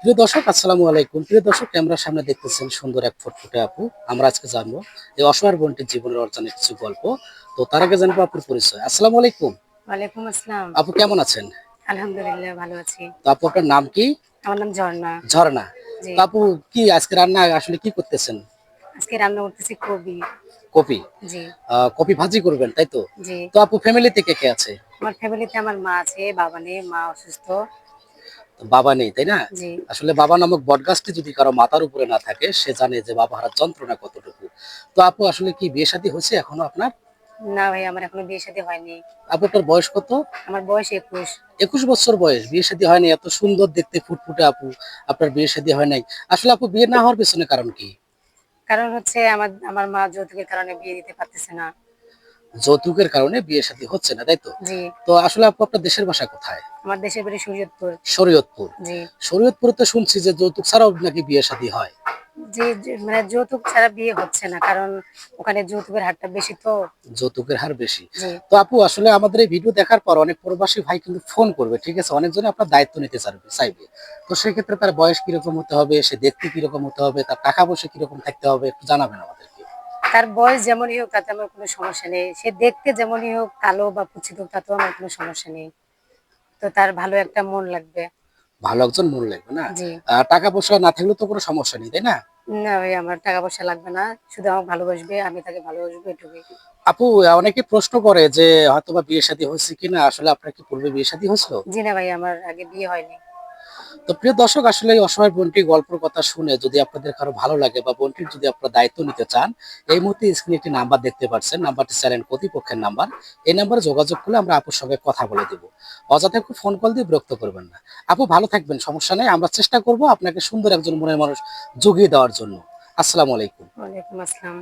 প্রিয় দর্শক, আসসালামু আলাইকুম। প্রিয় দর্শক, ক্যামেরার সামনে দেখতেছেন সুন্দর এক ফুটফুটে আপু। আমরা আজকে জানবো এই অসহায় বোনটির জীবনের অর্জনের কিছু গল্প। তো তার আগে জানবো আপুর পরিচয়। আসসালামু আলাইকুম। ওয়ালাইকুম আসসালাম। আপু কেমন আছেন? আলহামদুলিল্লাহ ভালো আছি। তো আপু, আপনার নাম কি? আমার নাম ঝর্ণা। ঝর্ণা। জি। তো আপু, কি আজকে রান্না আসলে কি করতেছেন? আজকে রান্না করতেছি কবি। কপি। জি, কপি ভাজি করবেন, তাই তো? জি। তো আপু, ফ্যামিলিতে কে কে আছে? আমার ফ্যামিলিতে আমার মা আছে, বাবা নেই, মা অসুস্থ। তো বাবা নেই, তাই না? জি। আসলে বাবা নামক বটগাছটি যদি কারো মাথার উপরে না থাকে, সে জানে যে বাবা হারার যন্ত্রণা কতটুকু। তো আপু, আসলে কি বিয়ে শাদী হয়েছে এখনো আপনার? না ভাই, আমার এখনো বিয়ে শাদী হয়নি। আপু, আপনার বয়স কত? আমার বয়স ২১। ২১ বছর বয়স, বিয়ে শাদী হয়নি? এত সুন্দর দেখতে ফুটফুটে আপু, আপনার বিয়ে শাদী হয় নাই। আসলে আপু, বিয়ে না হওয়ার পেছনে কারণ কি? কারণ হচ্ছে আমার আমার মা যৌতুকের কারণে বিয়ে দিতে পারতেছে না। যৌতুকের কারণে বিয়ে শাদী হচ্ছে না, তাই তো? জি। তো আসলে আপু, আপনার দেশের বাসা কোথায়? আমার দেশের বাড়ি শরীয়তপুর। শরীয়তপুর। জি। শরীয়তপুরে তো শুনছি যে যৌতুক ছাড়াও নাকি বিয়ে শাদী হয়। জি, মানে যৌতুক ছাড়া বিয়ে হচ্ছে না। কারণ ওখানে যৌতুকের হারটা বেশি তো। যৌতুকের হার বেশি। জি। তো আপু, আসলে আমাদের এই ভিডিও দেখার পর অনেক প্রবাসী ভাই কিন্তু ফোন করবে, ঠিক আছে? অনেকজনে আপনার দায়িত্ব নিতে চাইবে। তো সেক্ষেত্রে তার বয়স কিরকম হতে হবে, সে দেখতে কিরকম হতে হবে, তার টাকা পয়সা কিরকম থাকতে হবে, একটু জানাবেন আমাদেরকে। তার বয়স যেমনই হোক তাতে আমার কোনো সমস্যা নেই। সে দেখতে যেমনই হোক, কালো বা কুৎসিত হোক তাতেও আমার কোনো সমস্যা নেই। তো তার ভালো একটা মন লাগবে। ভালো একজন মন লাগবে না? জি। টাকা পয়সা না থাকলেও তো কোনো সমস্যা নেই, তাই না? না ভাই, আমার টাকা পয়সা লাগবে না। শুধু আমাকে ভালোবাসবে, আমি তাকে ভালোবাসবো, এটুকুই। আপু, অনেকে প্রশ্ন করে যে হয়তোবা বিয়ে শাদী হয়েছে কিনা। আসলে আপনার কি পূর্বে বিয়ে শাদী হয়েছিল? জি না ভাই, আমার আগে বিয়ে হয়নি। তো প্রিয় দর্শক, আসলে এই অসহায় বোনটির গল্পের কথা শুনে যদি আপনাদের কারো ভালো লাগে বা বোনটির যদি আপনারা দায়িত্ব নিতে চান, এই মুহূর্তে স্ক্রিনে একটি নাম্বার দেখতে পাচ্ছেন। নাম্বারটি চ্যানেল কর্তৃপক্ষের নাম্বার। এই নাম্বারে যোগাযোগ করলে আমরা আপুর সঙ্গে কথা বলে দেব। অযথা ফোন কল দিয়ে বিরক্ত করবেন না। আপু, ভালো থাকবেন, সমস্যা নেই। আমরা চেষ্টা করব আপনাকে সুন্দর একজন মনের মানুষ জুগিয়ে দেওয়ার জন্য। আসসালামু আলাইকুম। ওয়ালাইকুম আসসালাম।